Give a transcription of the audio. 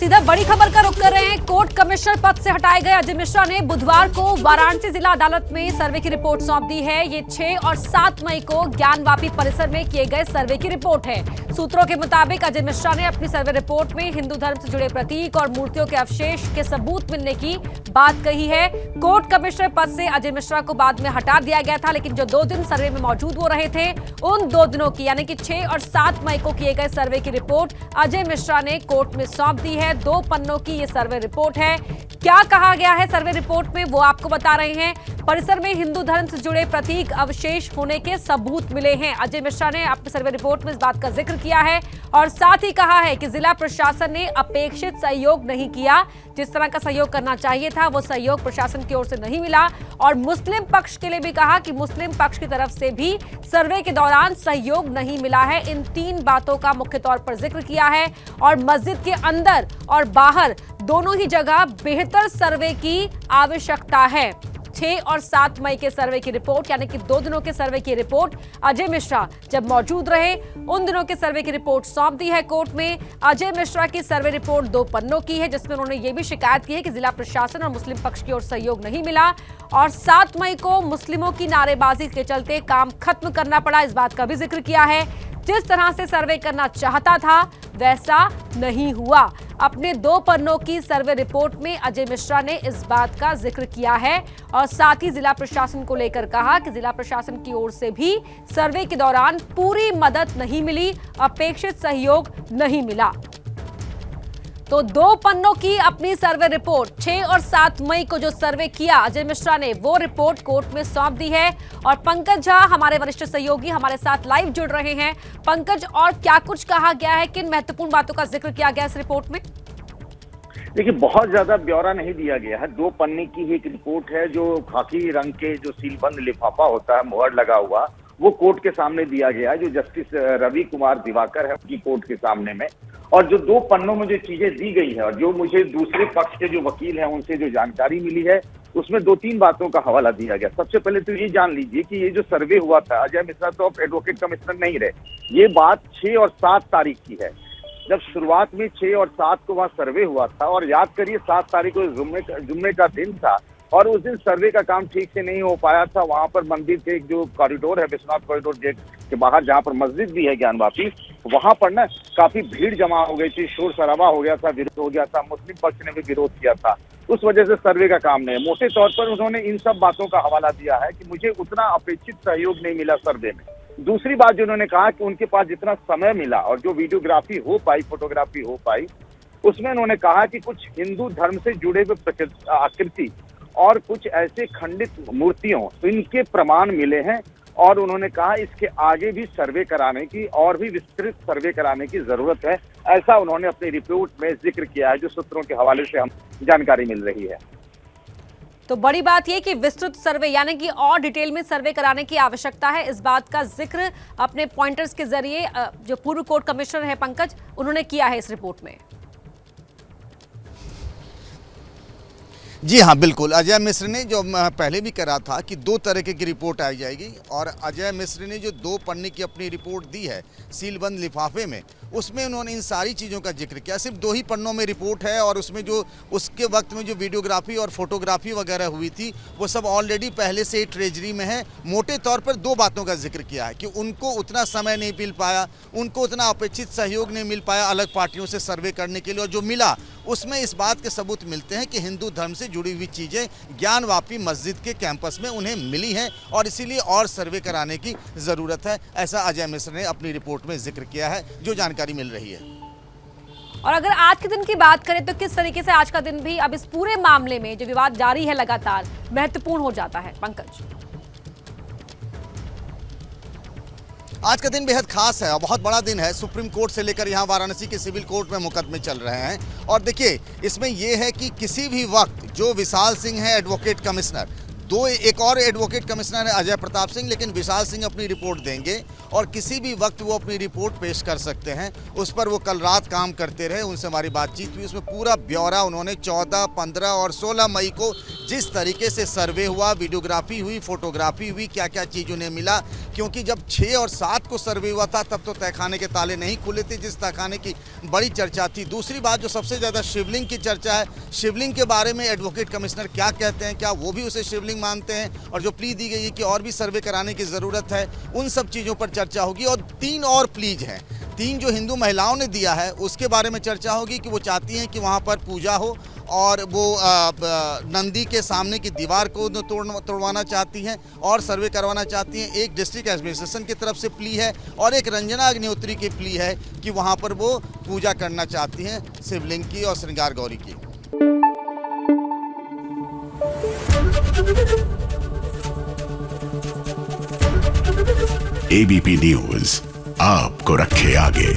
सीधा बड़ी खबर का रुख कर रहे हैं। कोर्ट कमिश्नर पद से हटाए गए अजय मिश्रा ने बुधवार को वाराणसी जिला अदालत में सर्वे की रिपोर्ट सौंप दी है। ये 6 और 7 मई को ज्ञानवापी परिसर में किए गए सर्वे की रिपोर्ट है। सूत्रों के मुताबिक अजय मिश्रा ने अपनी सर्वे रिपोर्ट में हिंदू धर्म से जुड़े प्रतीक और मूर्तियों के अवशेष के सबूत मिलने की बात कही है। कोर्ट कमिश्नर पद से अजय मिश्रा को बाद में हटा दिया गया था, लेकिन जो 2 दिन सर्वे में मौजूद हो रहे थे, उन 2 दिनों की यानी कि 6 और 7 मई को किए गए सर्वे की रिपोर्ट अजय मिश्रा ने कोर्ट में सौंप दी है। 2 पन्नों की ये सर्वे रिपोर्ट है। क्या कहा गया है सर्वे रिपोर्ट में वो आपको बता रहे हैं। परिसर में हिंदू धर्म से जुड़े प्रतीक अवशेष होने के सबूत मिले हैं। अजय मिश्रा ने अपनी सर्वे रिपोर्ट में इस बात का जिक्र किया है और साथ ही कहा है कि जिला प्रशासन ने अपेक्षित सहयोग नहीं किया। जिस तरह का सहयोग करना चाहिए था वो सहयोग प्रशासन की ओर से नहीं मिला। और मुस्लिम पक्ष के लिए भी कहा कि मुस्लिम पक्ष की तरफ से भी सर्वे के दौरान सहयोग नहीं मिला है। इन 3 बातों का मुख्य तौर पर जिक्र किया है और मस्जिद के अंदर और बाहर दोनों ही जगह बेहतर सर्वे की आवश्यकता है। 6 और 7 मई के सर्वे की रिपोर्ट यानी कि 2 दिनों के सर्वे की रिपोर्ट अजय मिश्रा जब मौजूद रहे उन दिनों के सर्वे की रिपोर्ट सौंप दी है कोर्ट में। अजय मिश्रा की सर्वे रिपोर्ट 2 पन्नों की है, जिसमें उन्होंने ये भी शिकायत की है कि जिला प्रशासन और मुस्लिम पक्ष की ओर सहयोग नहीं मिला और 7 मई को मुस्लिमों की नारेबाजी के चलते काम खत्म करना पड़ा। इस बात का भी जिक्र किया है। जिस तरह से सर्वे करना चाहता था वैसा नहीं हुआ। अपने 2 पन्नों की सर्वे रिपोर्ट में अजय मिश्रा ने इस बात का जिक्र किया है और साथ ही जिला प्रशासन को लेकर कहा कि जिला प्रशासन की ओर से भी सर्वे के दौरान पूरी मदद नहीं मिली, अपेक्षित सहयोग नहीं मिला। तो 2 पन्नों की अपनी सर्वे रिपोर्ट 6 और 7 मई को जो सर्वे किया अजय मिश्रा ने वो रिपोर्ट कोर्ट में सौंप दी है। और पंकज झा हमारे वरिष्ठ सहयोगी हमारे साथ लाइव जुड़ रहे हैं। पंकज, और क्या कुछ कहा गया है, किन महत्वपूर्ण बातों का जिक्र किया गया इस रिपोर्ट में? देखिए, बहुत ज्यादा ब्यौरा नहीं दिया गया है। 2 पन्ने की एक रिपोर्ट है जो खाकी रंग के जो सीलबंद लिफाफा होता है, मुहर लगा हुआ, वो कोर्ट के सामने दिया गया है, जो जस्टिस रवि कुमार दिवाकर है उनकी कोर्ट के सामने में। और जो 2 पन्नों में जो चीजें दी गई है और जो मुझे दूसरे पक्ष के जो वकील हैं उनसे जो जानकारी मिली है उसमें 2-3 बातों का हवाला दिया गया। सबसे पहले तो ये जान लीजिए कि ये जो सर्वे हुआ था, अजय मिश्रा तो अब एडवोकेट कमिश्नर नहीं रहे, ये बात 6 और 7 तारीख की है। जब शुरुआत में 6 और 7 को वहाँ सर्वे हुआ था और याद करिए 7 तारीख को जुम्मे का दिन था और उस दिन सर्वे का काम ठीक से नहीं हो पाया था। वहां पर मंदिर के एक जो कॉरिडोर है, विश्वनाथ कॉरिडोर गेट के बाहर जहां पर मस्जिद भी है ज्ञानवापी, वहां पर ना काफी भीड़ जमा हो गई थी, शोर शराबा हो गया था, विरोध हो गया था, मुस्लिम पक्ष ने भी विरोध किया था। उस वजह से सर्वे का काम नहीं है। मोटे तौर पर उन्होंने इन सब बातों का हवाला दिया है कि मुझे उतना अपेक्षित सहयोग नहीं मिला सर्वे में। दूसरी बात जो उन्होंने कहा कि उनके पास जितना समय मिला और जो वीडियोग्राफी हो पाई, फोटोग्राफी हो पाई, उसमें उन्होंने कहा कि कुछ हिंदू धर्म से जुड़े हुए आकृति और कुछ ऐसे खंडित मूर्तियों इनके प्रमाण मिले हैं। और उन्होंने कहा इसके आगे भी सर्वे कराने की और भी विस्तृत सर्वे कराने की जरूरत है। ऐसा उन्होंने अपनी रिपोर्ट में जिक्र किया है, जो सूत्रों के हवाले से हम जानकारी मिल रही है। तो बड़ी बात यह कि विस्तृत सर्वे यानी कि और डिटेल में सर्वे कराने की आवश्यकता है। इस बात का जिक्र अपने पॉइंटर्स के जरिए जो पूर्व कोर्ट कमिश्नर है पंकज, उन्होंने किया है इस रिपोर्ट में। जी हाँ, बिल्कुल। अजय मिश्र ने जो पहले भी करा था कि 2 तरह की रिपोर्ट आई जाएगी और अजय मिश्र ने जो 2 पन्ने की अपनी रिपोर्ट दी है सीलबंद लिफाफे में, उसमें उन्होंने इन सारी चीज़ों का जिक्र किया। सिर्फ 2 ही पन्नों में रिपोर्ट है और उसमें जो उसके वक्त में जो वीडियोग्राफी और फोटोग्राफी वगैरह हुई थी वो सब ऑलरेडी पहले से ही ट्रेजरी में है। मोटे तौर पर 2 बातों का जिक्र किया है कि उनको उतना समय नहीं मिल पाया, उनको उतना अपेक्षित सहयोग नहीं मिल पाया अलग पार्टियों से सर्वे करने के लिए, और जो मिला उसमें इस बात के सबूत मिलते हैं कि हिंदू धर्म से जुड़ी हुई चीज़ें ज्ञानवापी मस्जिद के कैंपस में उन्हें मिली हैं और इसीलिए और सर्वे कराने की ज़रूरत है। ऐसा अजय मिश्र ने अपनी रिपोर्ट में जिक्र किया है, जो जानकारी मिल रही है। और अगर आज के दिन की बात करें तो किस तरीके से आज का दिन भी अब इस पूरे मामले में जो विवाद जारी है लगातार महत्वपूर्ण हो जाता है पंकज? आज का दिन बेहद खास है और बहुत बड़ा दिन है। सुप्रीम कोर्ट से लेकर यहाँ वाराणसी के सिविल कोर्ट में मुकदमे चल रहे हैं और देखिए इसमें यह है कि किसी भी वक्त जो विशाल सिंह है एडवोकेट कमिश्नर, एक और एडवोकेट कमिश्नर है अजय प्रताप सिंह, लेकिन विशाल सिंह अपनी रिपोर्ट देंगे और किसी भी वक्त वो अपनी रिपोर्ट पेश कर सकते हैं। उस पर वो कल रात काम करते रहे, उनसे हमारी बातचीत हुई, उसमें पूरा ब्यौरा उन्होंने 14, 15 और 16 मई को जिस तरीके से सर्वे हुआ, वीडियोग्राफी हुई, फोटोग्राफी हुई, क्या क्या चीज़ उन्हें मिला, क्योंकि जब 6 और 7 को सर्वे हुआ था तब तो तहखाने के ताले नहीं खुले थे, जिस तहखाने की बड़ी चर्चा थी। दूसरी बात जो सबसे ज़्यादा शिवलिंग की चर्चा है, शिवलिंग के बारे में एडवोकेट कमिश्नर क्या कहते हैं, क्या वो भी उसे शिवलिंग मानते हैं, और जो प्ली दी गई है कि और भी सर्वे कराने की ज़रूरत है, उन सब चीज़ों पर चर्चा होगी। और 3 और प्लीज हैं, 3 जो हिंदू महिलाओं ने दिया है उसके बारे में चर्चा होगी कि वो चाहती हैं कि वहाँ पर पूजा हो, और वो नंदी के सामने की दीवार को तोड़वाना चाहती हैं और सर्वे करवाना चाहती हैं। एक डिस्ट्रिक्ट एडमिनिस्ट्रेशन की तरफ से प्ली है और एक रंजना अग्निहोत्री की प्ली है कि वहाँ पर वो पूजा करना चाहती हैं शिवलिंग की और श्रृंगार गौरी की। एबीपी न्यूज आपको रखे आगे।